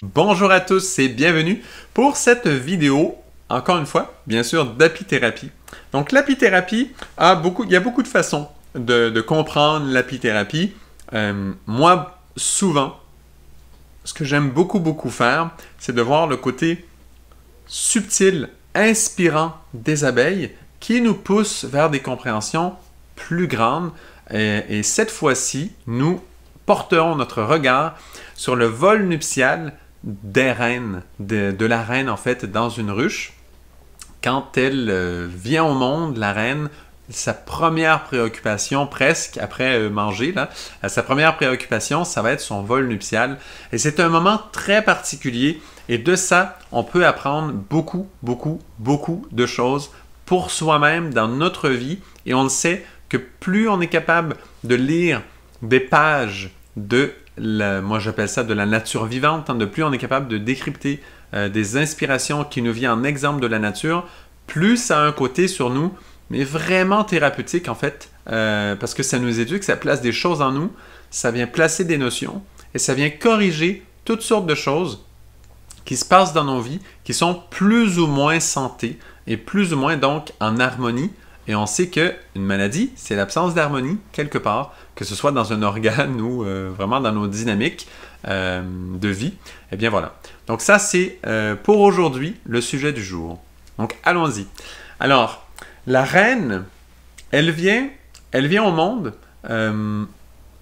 Bonjour à tous et bienvenue pour cette vidéo, encore une fois, bien sûr, d'apithérapie. Donc l'apithérapie, il y a beaucoup de façons de comprendre l'apithérapie. Moi, souvent, ce que j'aime beaucoup faire, c'est de voir le côté subtil, inspirant des abeilles qui nous pousse vers des compréhensions plus grandes. Et cette fois-ci, nous porterons notre regard sur le vol nuptial des reines, de la reine en fait dans une ruche. Quand elle vient au monde, la reine, sa première préoccupation, presque après manger, là, sa première préoccupation, ça va être son vol nuptial. Et c'est un moment très particulier. Et de ça, on peut apprendre beaucoup de choses pour soi-même dans notre vie. Et on le sait que plus on est capable de lire des pages moi j'appelle ça de la nature vivante, de plus on est capable de décrypter des inspirations qui nous viennent en exemple de la nature, plus ça a un côté sur nous, mais vraiment thérapeutique en fait, parce que ça nous éduque, ça place des choses en nous, ça vient placer des notions, et ça vient corriger toutes sortes de choses qui se passent dans nos vies, qui sont plus ou moins santé, et plus ou moins donc en harmonie. Et on sait qu'une maladie, c'est l'absence d'harmonie quelque part, que ce soit dans un organe ou vraiment dans nos dynamiques de vie. Eh bien voilà. Donc ça, c'est pour aujourd'hui le sujet du jour. Donc allons-y. Alors, la reine, elle vient au monde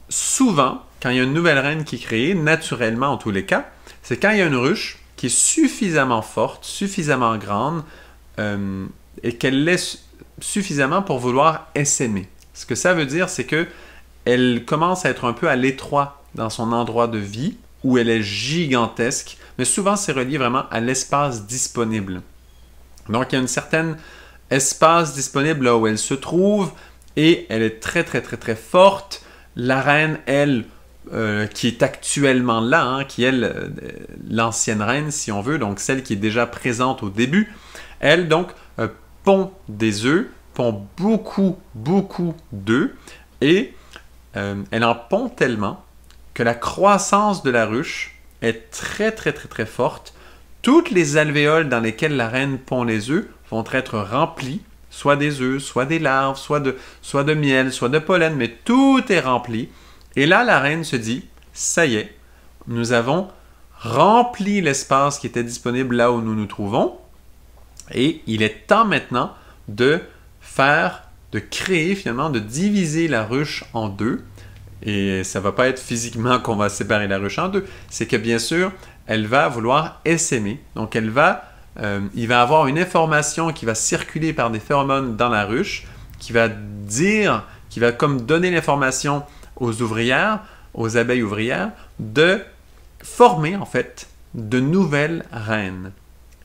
souvent, quand il y a une nouvelle reine qui est créée, naturellement en tous les cas, c'est quand il y a une ruche qui est suffisamment forte, suffisamment grande, et qu'elle laisse suffisamment pour vouloir essaimer. Ce que ça veut dire, c'est que elle commence à être un peu à l'étroit dans son endroit de vie, où elle est gigantesque, mais souvent c'est relié vraiment à l'espace disponible. Donc il y a un certain espace disponible là où elle se trouve, et elle est très forte. La reine, elle, qui est actuellement là, qui est l'ancienne reine, si on veut, donc celle qui est déjà présente au début, elle, donc, pond des œufs, pond beaucoup d'œufs, et elle en pond tellement que la croissance de la ruche est très forte. Toutes les alvéoles dans lesquelles la reine pond les œufs vont être remplies, soit des œufs, soit des larves, soit de miel, soit de pollen, mais tout est rempli. Et là, la reine se dit, ça y est, nous avons rempli l'espace qui était disponible là où nous nous trouvons, et il est temps maintenant de créer finalement, de diviser la ruche en deux. Et ça ne va pas être physiquement qu'on va séparer la ruche en deux. C'est que bien sûr, elle va vouloir essaimer. Donc il va avoir une information qui va circuler par des phéromones dans la ruche, qui va comme donner l'information aux ouvrières, aux abeilles ouvrières, de former en fait de nouvelles reines.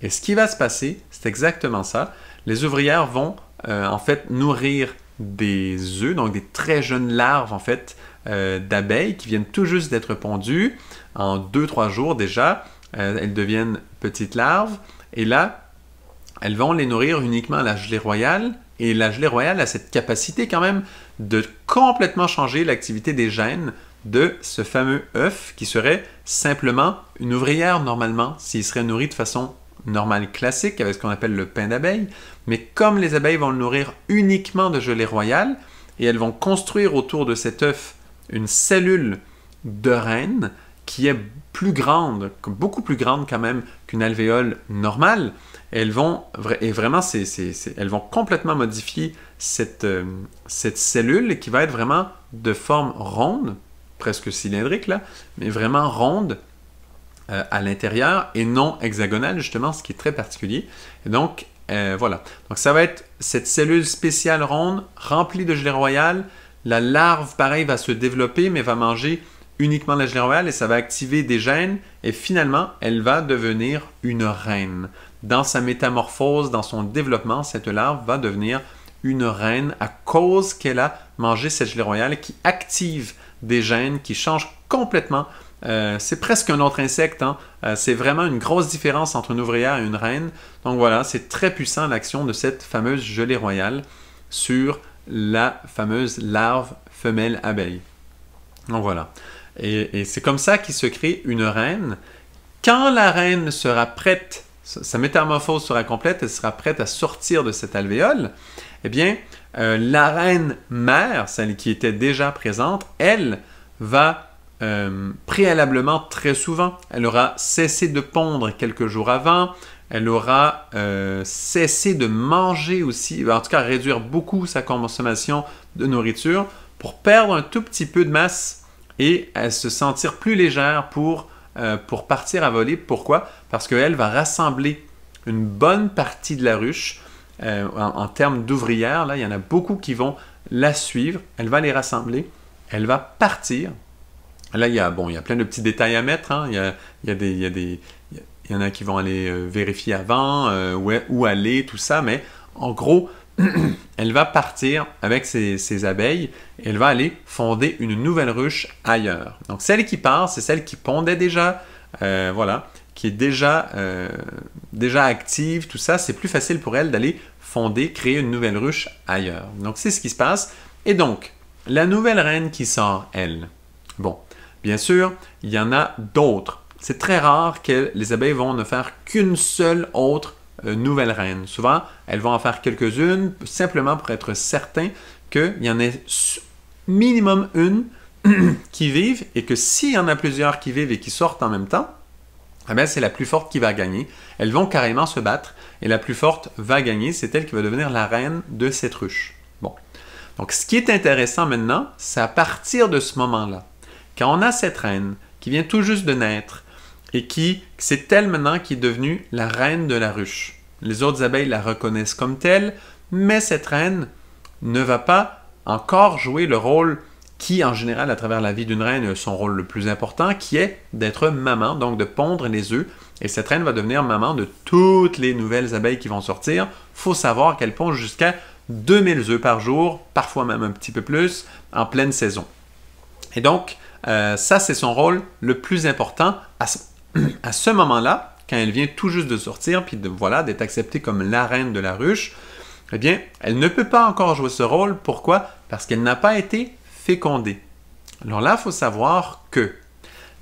Et ce qui va se passer, c'est exactement ça. Les ouvrières vont en fait nourrir des œufs, donc des très jeunes larves en fait d'abeilles qui viennent tout juste d'être pondues. En 2-3 jours déjà, elles deviennent petites larves. Et là, elles vont les nourrir uniquement à la gelée royale. Et la gelée royale a cette capacité quand même de complètement changer l'activité des gènes de ce fameux œuf qui serait simplement une ouvrière normalement s'il serait nourri de façon normale classique avec ce qu'on appelle le pain d'abeille, mais comme les abeilles vont le nourrir uniquement de gelée royale et elles vont construire autour de cet œuf une cellule de reine qui est plus grande, beaucoup plus grande quand même qu'une alvéole normale, elles vont complètement modifier cette cellule qui va être vraiment de forme ronde, presque cylindrique là, mais vraiment ronde à l'intérieur et non hexagonale, justement, ce qui est très particulier. Et donc, voilà. Donc, ça va être cette cellule spéciale ronde, remplie de gelée royale. La larve, pareil, va se développer, mais va manger uniquement de la gelée royale et ça va activer des gènes. Et finalement, elle va devenir une reine. Dans sa métamorphose, dans son développement, cette larve va devenir une reine à cause qu'elle a mangé cette gelée royale qui active des gènes qui changent complètement. C'est presque un autre insecte, hein? C'est vraiment une grosse différence entre une ouvrière et une reine. Donc voilà, c'est très puissant l'action de cette fameuse gelée royale sur la fameuse larve femelle abeille. Donc voilà. Et c'est comme ça qu'il se crée une reine Quand la reine sera prête, sa métamorphose sera complète, elle sera prête à sortir de cet alvéole, eh bien, la reine mère, celle qui était déjà présente, elle va préalablement, très souvent, elle aura cessé de pondre quelques jours avant, elle aura cessé de manger aussi, en tout cas réduire beaucoup sa consommation de nourriture pour perdre un tout petit peu de masse et se sentir plus légère pour partir à voler. Pourquoi? Parce qu'elle va rassembler une bonne partie de la ruche. En termes d'ouvrières, là, il y en a beaucoup qui vont la suivre. Elle va les rassembler. Elle va partir. Là, il y a plein de petits détails à mettre. Hein. Il y en a qui vont aller vérifier avant, où aller, tout ça. Mais en gros, elle va partir avec ses abeilles et elle va aller fonder une nouvelle ruche ailleurs. Donc, celle qui part, c'est celle qui pondait déjà, voilà, qui est déjà active, tout ça. C'est plus facile pour elle d'aller fonder, créer une nouvelle ruche ailleurs. Donc, c'est ce qui se passe. Et donc, la nouvelle reine qui sort, elle, bon, bien sûr, il y en a d'autres. C'est très rare que les abeilles vont ne faire qu'une seule autre nouvelle reine. Souvent, elles vont en faire quelques-unes, simplement pour être certain qu'il y en ait minimum une qui vive, et que s'il y en a plusieurs qui vivent et qui sortent en même temps, eh bien, c'est la plus forte qui va gagner. Elles vont carrément se battre, et la plus forte va gagner. C'est elle qui va devenir la reine de cette ruche. Bon. Donc, ce qui est intéressant maintenant, c'est à partir de ce moment-là, quand on a cette reine qui vient tout juste de naître, et c'est elle maintenant qui est devenue la reine de la ruche. Les autres abeilles la reconnaissent comme telle, mais cette reine ne va pas encore jouer le rôle qui, en général, à travers la vie d'une reine, a son rôle le plus important, qui est d'être maman, donc de pondre les œufs. Et cette reine va devenir maman de toutes les nouvelles abeilles qui vont sortir. Il faut savoir qu'elle pond jusqu'à 2000 œufs par jour, parfois même un petit peu plus, en pleine saison. Et donc, ça, c'est son rôle le plus important à ce moment-là, quand elle vient tout juste de sortir, puis d'être acceptée comme la reine de la ruche. Eh bien, elle ne peut pas encore jouer ce rôle. Pourquoi? Parce qu'elle n'a pas été fécondée. Alors là, il faut savoir que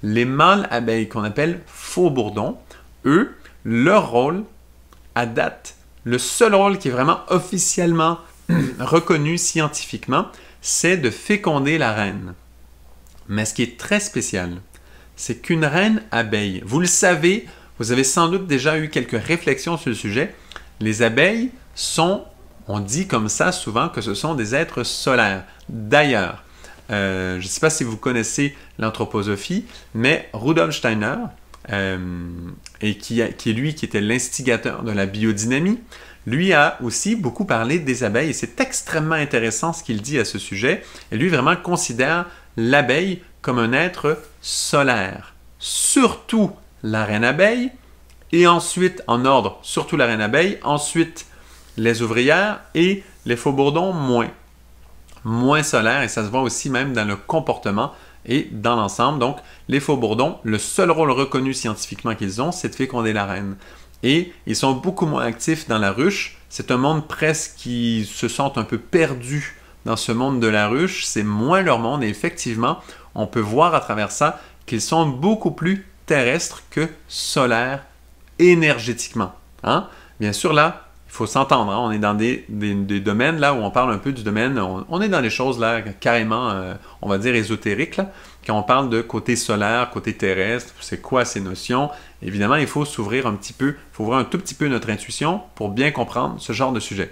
les mâles abeilles qu'on appelle faux-bourdons, eux, leur rôle, à date, le seul rôle qui est vraiment officiellement reconnu scientifiquement, c'est de féconder la reine. Mais ce qui est très spécial, c'est qu'une reine abeille, vous le savez, vous avez sans doute déjà eu quelques réflexions sur le sujet, les abeilles sont, on dit comme ça souvent, que ce sont des êtres solaires. D'ailleurs, je ne sais pas si vous connaissez l'anthroposophie, mais Rudolf Steiner, qui était l'instigateur de la biodynamie, lui a aussi beaucoup parlé des abeilles, et c'est extrêmement intéressant ce qu'il dit à ce sujet. Et lui vraiment considère l'abeille comme un être solaire. Surtout la reine abeille, et ensuite, en ordre, surtout la reine abeille, ensuite les ouvrières et les faux-bourdons moins solaires, et ça se voit aussi même dans le comportement et dans l'ensemble. Donc, les faux-bourdons, le seul rôle reconnu scientifiquement qu'ils ont, c'est de féconder la reine. Et ils sont beaucoup moins actifs dans la ruche. C'est un monde presque qui se sent un peu perdu dans ce monde de la ruche. C'est moins leur monde, et effectivement, on peut voir à travers ça qu'ils sont beaucoup plus terrestres que solaires énergétiquement. Hein? Bien sûr, là, il faut s'entendre. Hein? On est dans des domaines là où on parle un peu du domaine. On est dans des choses là carrément, on va dire, ésotériques. Là, quand on parle de côté solaire, côté terrestre, c'est quoi ces notions? Évidemment, il faut s'ouvrir un petit peu, il faut ouvrir un tout petit peu notre intuition pour bien comprendre ce genre de sujet.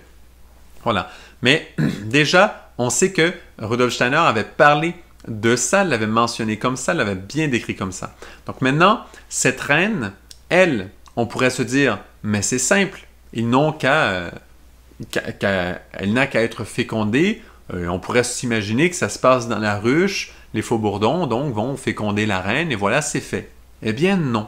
Voilà. Mais déjà, on sait que Rudolf Steiner avait parlé de ça, l'avait mentionné comme ça, l'avait bien décrit comme ça. Donc maintenant, cette reine, elle, on pourrait se dire, mais c'est simple, elle n'a qu'à être fécondée. On pourrait s'imaginer que ça se passe dans la ruche, les faux-bourdons donc vont féconder la reine et voilà, c'est fait. Eh bien non.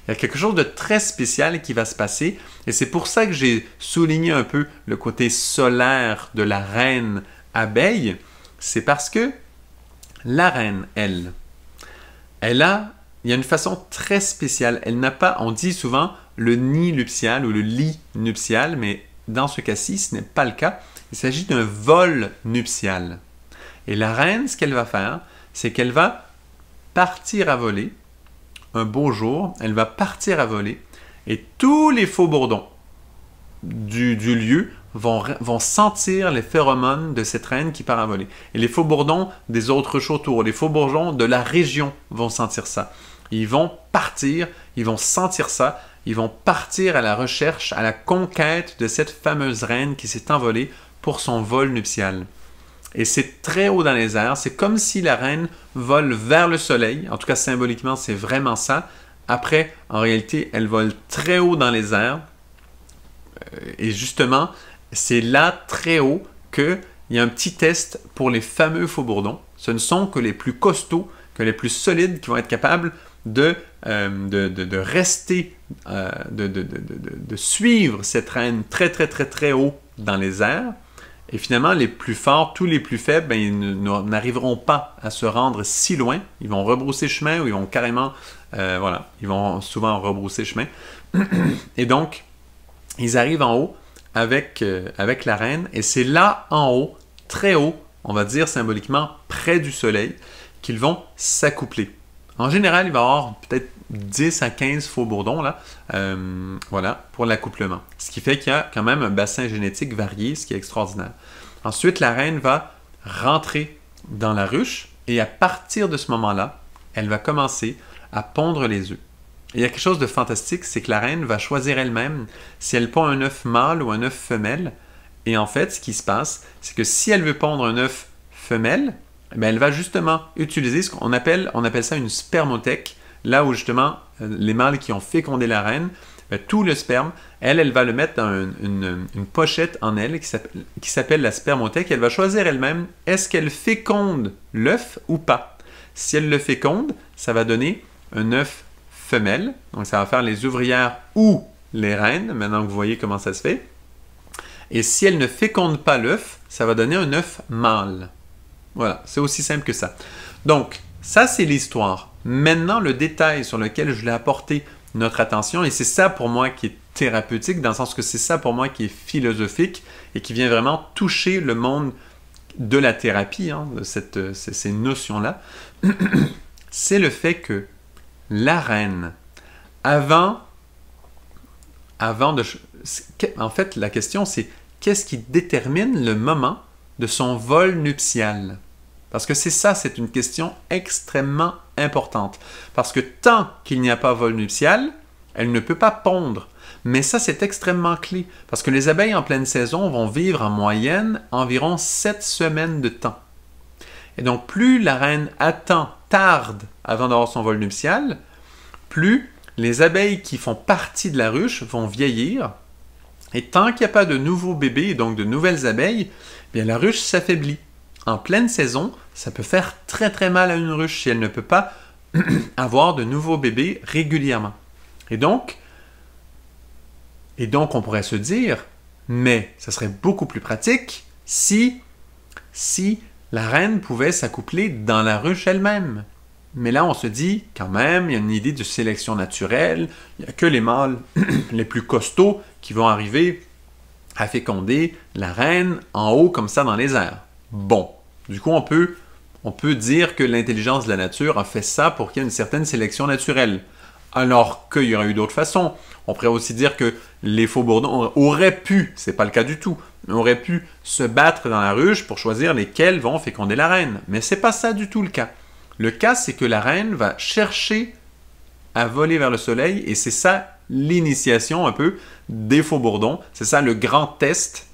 Il y a quelque chose de très spécial qui va se passer, et c'est pour ça que j'ai souligné un peu le côté solaire de la reine abeille. C'est parce que la reine, il y a une façon très spéciale. Elle n'a pas, on dit souvent, le nid nuptial ou le lit nuptial, mais dans ce cas-ci, ce n'est pas le cas. Il s'agit d'un vol nuptial. Et la reine, ce qu'elle va faire, c'est qu'elle va partir à voler un beau jour, elle va partir à voler et tous les faux-bourdons du lieu vont sentir les phéromones de cette reine qui part à voler. Et les faux-bourdons des autres ruches autour, les faux-bourdons de la région vont sentir ça. Ils vont partir, ils vont sentir ça, ils vont partir à la recherche, à la conquête de cette fameuse reine qui s'est envolée pour son vol nuptial. Et c'est très haut dans les airs, c'est comme si la reine vole vers le soleil, en tout cas symboliquement c'est vraiment ça. Après, en réalité, elle vole très haut dans les airs, et justement, c'est là très haut qu'il y a un petit test pour les fameux faux-bourdons. Ce ne sont que les plus costauds, que les plus solides qui vont être capables de rester, de suivre cette reine très très très très haut dans les airs. Et finalement, les plus forts, tous les plus faibles, ben, ils n'arriveront pas à se rendre si loin. Ils vont rebrousser chemin ou ils vont carrément, voilà, ils vont souvent rebrousser chemin. Et donc, ils arrivent en haut avec la reine. Et c'est là, en haut, très haut, on va dire symboliquement près du soleil, qu'ils vont s'accoupler. En général, il va y avoir peut-être 10 à 15 faux-bourdons là, voilà, pour l'accouplement. Ce qui fait qu'il y a quand même un bassin génétique varié, ce qui est extraordinaire. Ensuite, la reine va rentrer dans la ruche et à partir de ce moment-là, elle va commencer à pondre les œufs. Et il y a quelque chose de fantastique, c'est que la reine va choisir elle-même si elle pond un œuf mâle ou un œuf femelle. Et en fait, ce qui se passe, c'est que si elle veut pondre un œuf femelle, bien, elle va justement utiliser ce qu'on appelle, on appelle ça une spermothèque, là où justement les mâles qui ont fécondé la reine, bien, tout le sperme, elle va le mettre dans une pochette en elle qui s'appelle la spermothèque. Elle va choisir elle-même, est-ce qu'elle féconde l'œuf ou pas. Si elle le féconde, ça va donner un œuf femelle, donc ça va faire les ouvrières ou les reines, maintenant que vous voyez comment ça se fait. Et si elle ne féconde pas l'œuf, ça va donner un œuf mâle. Voilà, c'est aussi simple que ça. Donc, ça c'est l'histoire. Maintenant, le détail sur lequel je voulais apporter notre attention, et c'est ça pour moi qui est thérapeutique, dans le sens que c'est ça pour moi qui est philosophique et qui vient vraiment toucher le monde de la thérapie, hein, de ces notions-là, c'est le fait que la reine, avant de... En fait, la question c'est qu'est-ce qui détermine le moment de son vol nuptial? Parce que c'est une question extrêmement importante. Parce que tant qu'il n'y a pas vol nuptial, elle ne peut pas pondre. Mais ça, c'est extrêmement clé. Parce que les abeilles en pleine saison vont vivre en moyenne environ 7 semaines de temps. Et donc, plus la reine tarde avant d'avoir son vol nuptial, plus les abeilles qui font partie de la ruche vont vieillir. Et tant qu'il n'y a pas de nouveaux bébés, donc de nouvelles abeilles, bien la ruche s'affaiblit. En pleine saison, ça peut faire très très mal à une ruche si elle ne peut pas avoir de nouveaux bébés régulièrement. Et donc, on pourrait se dire, mais ça serait beaucoup plus pratique si la reine pouvait s'accoupler dans la ruche elle-même. Mais là, on se dit, quand même, il y a une idée de sélection naturelle, il n'y a que les mâles les plus costauds qui vont arriver à féconder la reine en haut comme ça dans les airs. Bon, du coup, on peut dire que l'intelligence de la nature a fait ça pour qu'il y ait une certaine sélection naturelle. Alors qu'il y aurait eu d'autres façons. On pourrait aussi dire que les faux-bourdons auraient pu, c'est pas le cas du tout, auraient pu se battre dans la ruche pour choisir lesquels vont féconder la reine. Mais c'est pas ça du tout le cas. Le cas, c'est que la reine va chercher à voler vers le soleil et c'est ça l'initiation un peu des faux-bourdons. C'est ça le grand test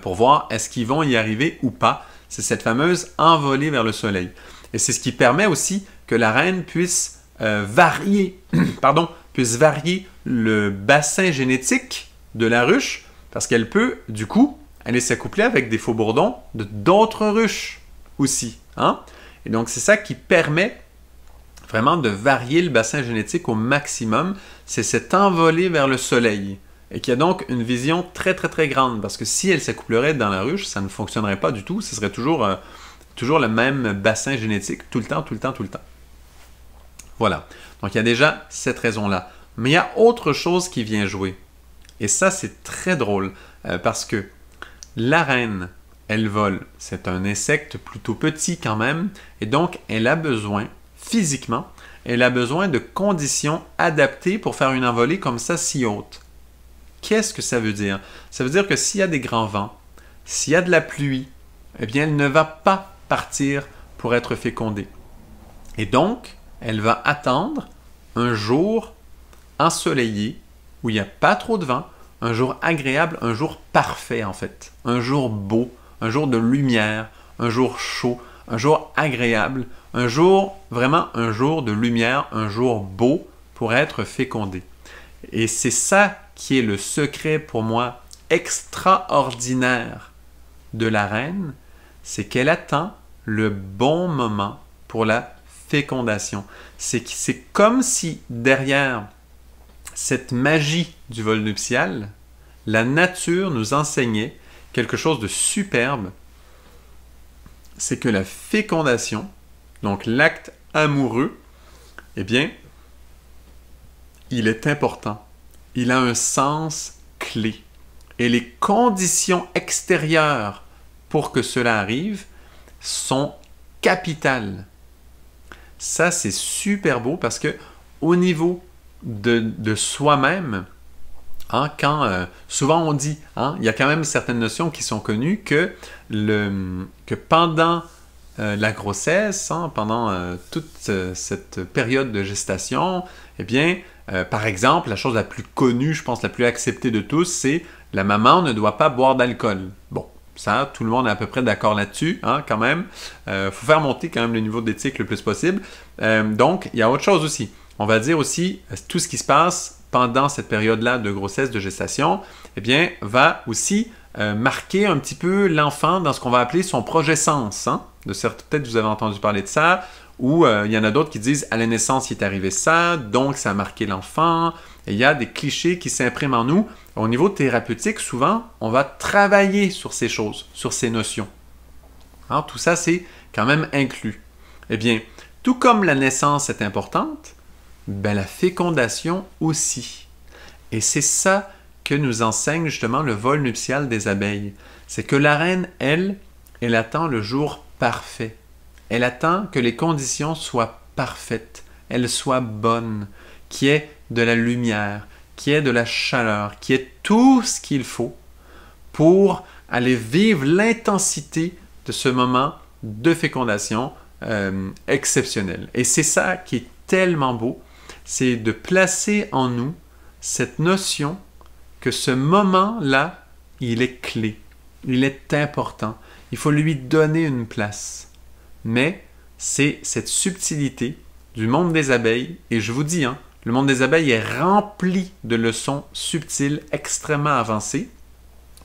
pour voir est-ce qu'ils vont y arriver ou pas. C'est cette fameuse envolée vers le soleil. Et c'est ce qui permet aussi que la reine puisse varier le bassin génétique de la ruche parce qu'elle peut, du coup, aller s'accoupler avec des faux-bourdons d'autres ruches aussi. Hein? Et donc, c'est ça qui permet vraiment de varier le bassin génétique au maximum. C'est cette envolée vers le soleil. Et qui a donc une vision très, très, très grande. Parce que si elle s'accouplerait dans la ruche, ça ne fonctionnerait pas du tout. Ce serait toujours le même bassin génétique, tout le temps, tout le temps, tout le temps. Voilà. Donc, il y a déjà cette raison-là. Mais il y a autre chose qui vient jouer. Et ça, c'est très drôle. Parce que la reine, elle vole. C'est un insecte plutôt petit quand même. Et donc, elle a besoin, physiquement, elle a besoin de conditions adaptées pour faire une envolée comme ça si haute. Qu'est-ce que ça veut dire? Ça veut dire que s'il y a des grands vents, s'il y a de la pluie, eh bien, elle ne va pas partir pour être fécondée. Et donc, elle va attendre un jour ensoleillé, où il n'y a pas trop de vent, un jour agréable, un jour parfait en fait, un jour beau, un jour de lumière, un jour chaud, un jour agréable, un jour, vraiment un jour de lumière, un jour beau pour être fécondé. Et c'est ça qui est le secret pour moi extraordinaire de la reine, c'est qu'elle attend le bon moment pour la fécondation. C'est comme si derrière cette magie du vol nuptial, la nature nous enseignait quelque chose de superbe, c'est que la fécondation, donc l'acte amoureux, eh bien, il est important. Il a un sens clé. Et les conditions extérieures pour que cela arrive sont capitales. Ça, c'est super beau parce que au niveau de soi-même, hein, souvent on dit, hein, il y a quand même certaines notions qui sont connues que pendant la grossesse, hein, pendant toute cette période de gestation, eh bien, par exemple, la chose la plus connue, je pense la plus acceptée de tous, c'est la maman ne doit pas boire d'alcool. Bon, ça, tout le monde est à peu près d'accord là-dessus, hein, quand même. Faut faire monter quand même le niveau d'éthique le plus possible. Donc, il y a autre chose aussi. On va dire aussi, tout ce qui se passe pendant cette période-là de grossesse, de gestation, eh bien, va aussi marquer un petit peu l'enfant dans ce qu'on va appeler son projet sens. Hein? Peut-être vous avez entendu parler de ça, ou il y en a d'autres qui disent à la naissance, il est arrivé ça, donc ça a marqué l'enfant. Et il y a des clichés qui s'impriment en nous. Au niveau thérapeutique, souvent, on va travailler sur ces choses, sur ces notions. Alors, tout ça, c'est quand même inclus. Eh bien, tout comme la naissance est importante, ben, la fécondation aussi. Et c'est ça que nous enseigne justement le vol nuptial des abeilles. C'est que la reine, elle attend le jour parfait. Elle attend que les conditions soient parfaites, elles soient bonnes, qu'il y ait de la lumière, qu'il y ait de la chaleur, qu'il y ait tout ce qu'il faut pour aller vivre l'intensité de ce moment de fécondation exceptionnel. Et c'est ça qui est tellement beau, c'est de placer en nous cette notion que ce moment-là, il est clé, il est important. Il faut lui donner une place. Mais c'est cette subtilité du monde des abeilles, et je vous dis, hein, le monde des abeilles est rempli de leçons subtiles extrêmement avancées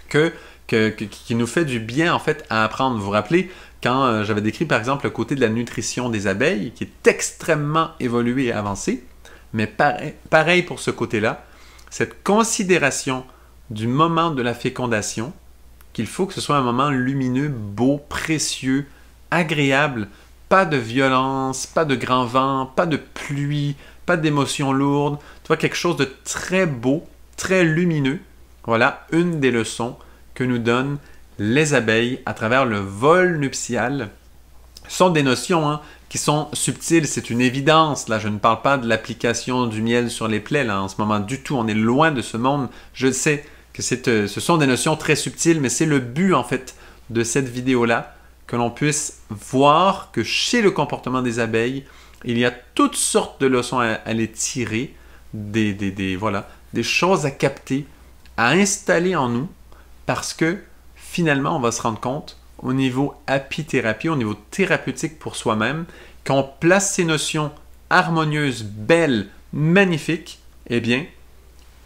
qui nous fait du bien en fait à apprendre. Vous vous rappelez quand j'avais décrit par exemple le côté de la nutrition des abeilles qui est extrêmement évolué et avancé, mais pareil pour ce côté-là, cette considération du moment de la fécondation, qu'il faut que ce soit un moment lumineux, beau, précieux, agréable, pas de violence, pas de grand vent, pas de pluie, pas d'émotions lourdes, tu vois, quelque chose de très beau, très lumineux. Voilà une des leçons que nous donnent les abeilles à travers le vol nuptial. Ce sont des notions qui sont subtiles, c'est une évidence. Là, je ne parle pas de l'application du miel sur les plaies, là, en ce moment du tout. On est loin de ce monde. Je sais que ce sont des notions très subtiles, mais c'est le but, en fait, de cette vidéo-là, que l'on puisse voir que chez le comportement des abeilles, il y a toutes sortes de leçons à les tirer, voilà, des choses à capter, à installer en nous, parce que finalement, on va se rendre compte, au niveau apithérapie, au niveau thérapeutique pour soi-même, quand on place ces notions harmonieuses, belles, magnifiques, eh bien,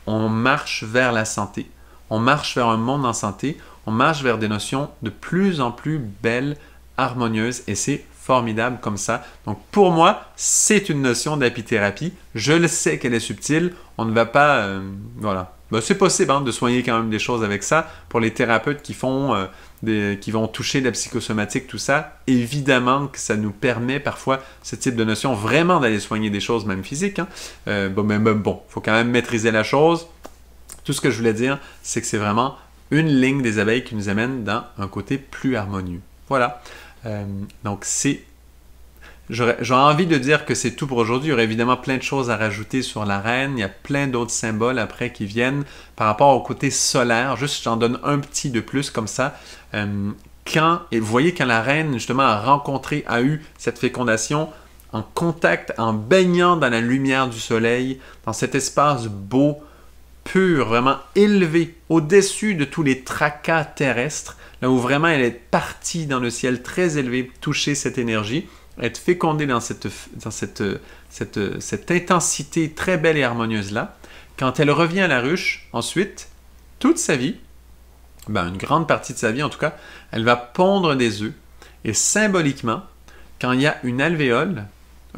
on marche vers la santé. On marche vers un monde en santé. On marche vers des notions de plus en plus belles, harmonieuses, et c'est formidable comme ça. Donc pour moi, c'est une notion d'apithérapie. Je le sais qu'elle est subtile. On ne va pas... voilà. Ben, c'est possible de soigner quand même des choses avec ça. Pour les thérapeutes qui vont toucher la psychosomatique, tout ça, évidemment que ça nous permet parfois, ce type de notion, vraiment d'aller soigner des choses même physiques. Bon, il faut quand même maîtriser la chose. Tout ce que je voulais dire, c'est que c'est vraiment une ligne des abeilles qui nous amène dans un côté plus harmonieux. Voilà. Donc j'aurais envie de dire que c'est tout pour aujourd'hui. Il y aurait évidemment plein de choses à rajouter sur la reine. Il y a plein d'autres symboles après qui viennent par rapport au côté solaire. Juste, j'en donne un petit de plus comme ça. Et vous voyez quand la reine justement a eu cette fécondation en contact, en baignant dans la lumière du soleil, dans cet espace beau, pur, vraiment élevé, au-dessus de tous les tracas terrestres, là où vraiment elle est partie dans le ciel très élevé, toucher cette énergie, être fécondée dans cette intensité très belle et harmonieuse-là. Quand elle revient à la ruche, ensuite, toute sa vie, une grande partie de sa vie en tout cas, elle va pondre des œufs. Et symboliquement, quand il y a une alvéole,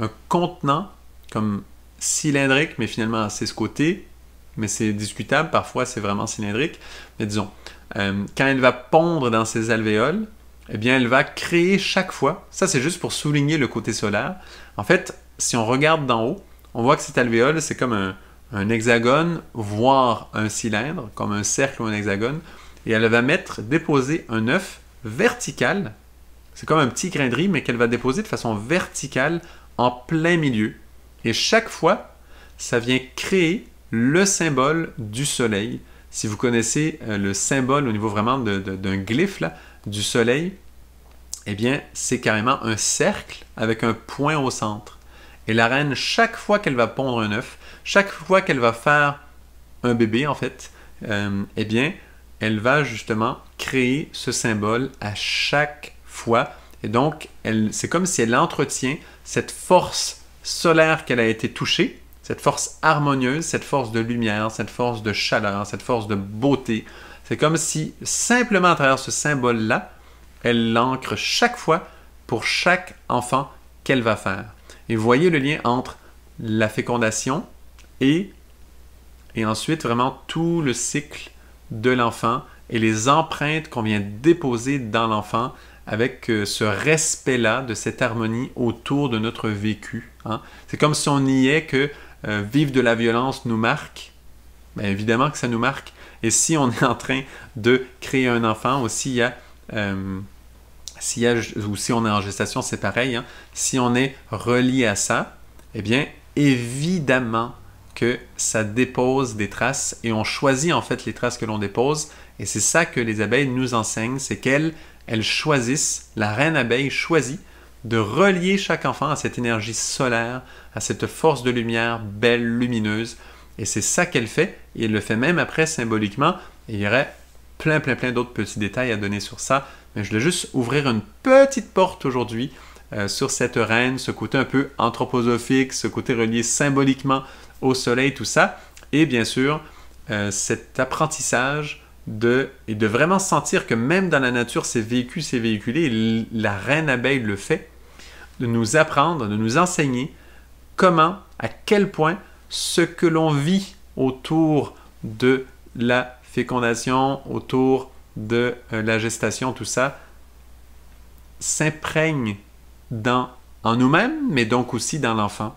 un contenant comme cylindrique, mais finalement c'est ce côté, mais c'est discutable, parfois c'est vraiment cylindrique, mais disons, quand elle va pondre dans ses alvéoles, eh bien elle va créer chaque fois, ça c'est juste pour souligner le côté solaire, en fait, si on regarde d'en haut, on voit que cette alvéole, c'est comme un hexagone, voire un cylindre, comme un cercle ou un hexagone, et elle va déposer un œuf vertical, c'est comme un petit grain de riz, mais qu'elle va déposer de façon verticale en plein milieu. Et chaque fois, ça vient créer le symbole du soleil. Si vous connaissez le symbole au niveau vraiment d'un glyphe là, du soleil, eh bien, c'est carrément un cercle avec un point au centre. Et la reine, chaque fois qu'elle va pondre un œuf, chaque fois qu'elle va faire un bébé, en fait, eh bien, elle va justement créer ce symbole à chaque fois. Et donc, c'est comme si elle entretient cette force solaire qu'elle a été touchée, cette force harmonieuse, cette force de lumière, cette force de chaleur, cette force de beauté. C'est comme si, simplement à travers ce symbole-là, elle l'ancre chaque fois pour chaque enfant qu'elle va faire. Et vous voyez le lien entre la fécondation et ensuite vraiment tout le cycle de l'enfant et les empreintes qu'on vient déposer dans l'enfant avec ce respect-là, de cette harmonie autour de notre vécu. Hein. C'est comme si on niait que vivre de la violence nous marque. Bien évidemment que ça nous marque. Et si on est en train de créer un enfant, ou ou si on est en gestation, c'est pareil. Hein. Si on est relié à ça, eh bien, évidemment que ça dépose des traces et on choisit en fait les traces que l'on dépose. Et c'est ça que les abeilles nous enseignent, c'est qu'elles choisissent, la reine abeille choisit de relier chaque enfant à cette énergie solaire, à cette force de lumière belle, lumineuse. Et c'est ça qu'elle fait, et elle le fait même après symboliquement. Et il y aurait plein d'autres petits détails à donner sur ça. Mais je voulais juste ouvrir une petite porte aujourd'hui sur cette reine, ce côté un peu anthroposophique, ce côté relié symboliquement au soleil, tout ça. Et bien sûr, cet apprentissage de vraiment sentir que même dans la nature, c'est vécu, c'est véhiculé. Et la reine abeille le fait, de nous apprendre, de nous enseigner comment, à quel point ce que l'on vit autour de la fécondation, autour de la gestation, tout ça, s'imprègne en nous-mêmes, mais donc aussi dans l'enfant.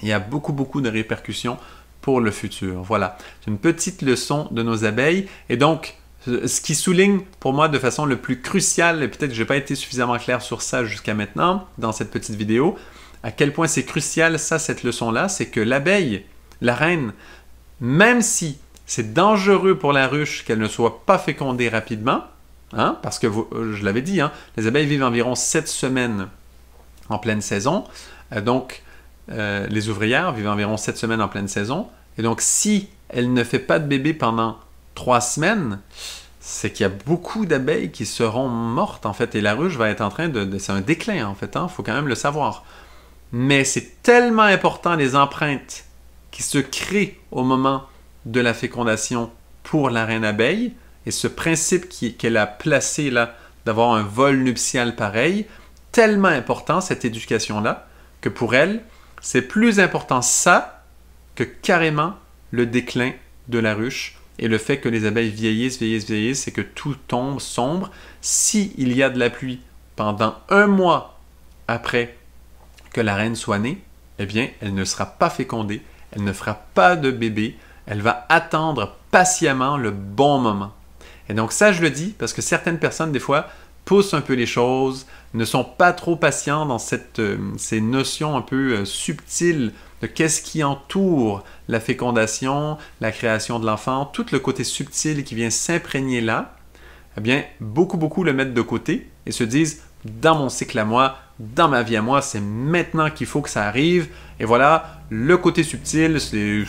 Il y a beaucoup de répercussions pour le futur. Voilà, c'est une petite leçon de nos abeilles. Et donc, ce qui souligne pour moi de façon le plus cruciale, et peut-être que je n'ai pas été suffisamment clair sur ça jusqu'à maintenant, dans cette petite vidéo, à quel point c'est crucial, cette leçon-là, c'est que l'abeille, la reine, même si c'est dangereux pour la ruche qu'elle ne soit pas fécondée rapidement, hein, parce que je l'avais dit, hein, les abeilles vivent environ 7 semaines en pleine saison, donc les ouvrières vivent environ 7 semaines en pleine saison, et donc si elle ne fait pas de bébé pendant 3 semaines, c'est qu'il y a beaucoup d'abeilles qui seront mortes, en fait, et la ruche va être en train c'est un déclin, en fait, hein, faut quand même le savoir. Mais c'est tellement important, les empreintes qui se créent au moment de la fécondation pour la reine abeille, et ce principe qu'elle a placé là, d'avoir un vol nuptial pareil, tellement important, cette éducation-là, que pour elle, c'est plus important ça que carrément le déclin de la ruche et le fait que les abeilles vieillissent et que tout tombe sombre. S'il y a de la pluie pendant 1 mois après que la reine soit née, eh bien, elle ne sera pas fécondée, elle ne fera pas de bébé, elle va attendre patiemment le bon moment. Et donc ça, je le dis parce que certaines personnes, des fois, poussent un peu les choses, ne sont pas trop patients dans ces notions un peu subtiles de qu'est-ce qui entoure la fécondation, la création de l'enfant, tout le côté subtil qui vient s'imprégner là, eh bien, beaucoup le mettent de côté et se disent, dans mon cycle à moi, dans ma vie à moi, c'est maintenant qu'il faut que ça arrive. Et voilà, le côté subtil,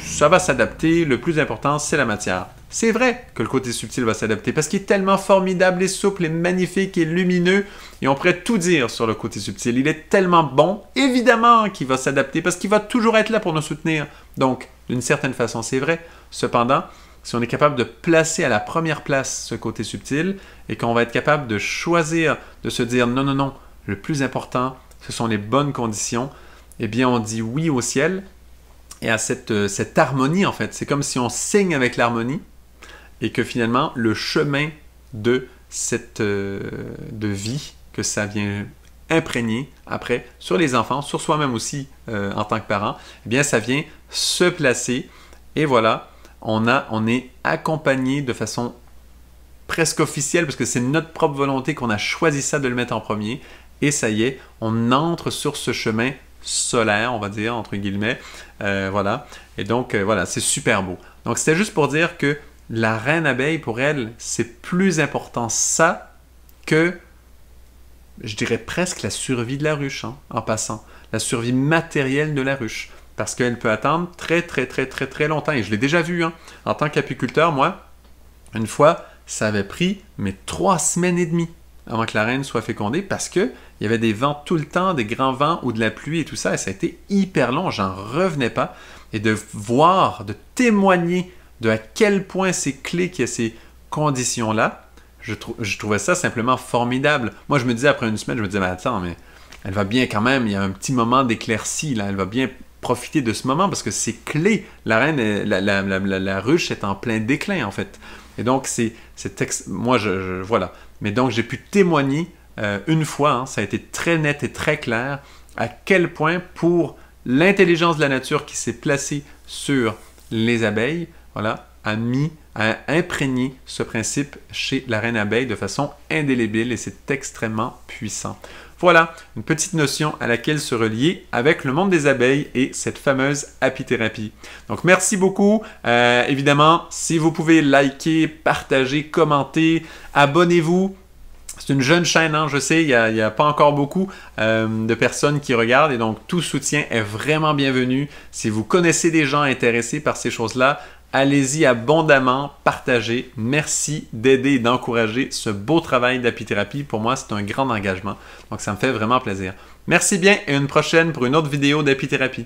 ça va s'adapter. Le plus important, c'est la matière. C'est vrai que le côté subtil va s'adapter parce qu'il est tellement formidable et souple et magnifique et lumineux. Et on pourrait tout dire sur le côté subtil. Il est tellement bon, évidemment qu'il va s'adapter parce qu'il va toujours être là pour nous soutenir. Donc, d'une certaine façon, c'est vrai. Cependant, si on est capable de placer à la première place ce côté subtil et qu'on va être capable de choisir, de se dire non, le plus important, ce sont les bonnes conditions, eh bien on dit oui au ciel et à cette harmonie en fait. C'est comme si on signe avec l'harmonie et que finalement le chemin de de vie que ça vient imprégner après sur les enfants, sur soi-même aussi en tant que parent, eh bien ça vient se placer et voilà. On est accompagné de façon presque officielle parce que c'est notre propre volonté qu'on a choisi ça de le mettre en premier et ça y est, on entre sur ce chemin solaire, on va dire, entre guillemets, voilà. Et donc, voilà, c'est super beau. Donc, c'était juste pour dire que la reine abeille, pour elle, c'est plus important ça que, je dirais presque la survie de la ruche, hein, en passant. La survie matérielle de la ruche. Parce qu'elle peut attendre très longtemps. Et je l'ai déjà vu, hein. En tant qu'apiculteur, moi, une fois, ça avait pris 3 semaines et demie avant que la reine soit fécondée parce qu'il y avait des vents tout le temps, des grands vents ou de la pluie et tout ça. Et ça a été hyper long, j'en revenais pas. Et de voir, de témoigner de à quel point c'est clé qu'il y a ces conditions-là, je trouvais ça simplement formidable. Moi, je me disais après une semaine, je me disais, mais attends, mais elle va bien quand même, il y a un petit moment d'éclaircie, là, elle va bien profiter de ce moment parce que c'est clé. La reine, la ruche est en plein déclin en fait. Et donc moi voilà. Mais donc j'ai pu témoigner une fois, hein, ça a été très net et très clair à quel point pour l'intelligence de la nature qui s'est placée sur les abeilles, voilà, a imprégné ce principe chez la reine abeille de façon indélébile et c'est extrêmement puissant. Voilà, une petite notion à laquelle se relier avec le monde des abeilles et cette fameuse apithérapie. Donc, merci beaucoup. Évidemment, si vous pouvez liker, partager, commenter, abonnez-vous. C'est une jeune chaîne, hein, je sais, il n'y a pas encore beaucoup de personnes qui regardent et donc tout soutien est vraiment bienvenu. Si vous connaissez des gens intéressés par ces choses-là, allez-y abondamment, partagez. Merci d'aider et d'encourager ce beau travail d'apithérapie. Pour moi, c'est un grand engagement. Donc, ça me fait vraiment plaisir. Merci bien et à une prochaine pour une autre vidéo d'apithérapie.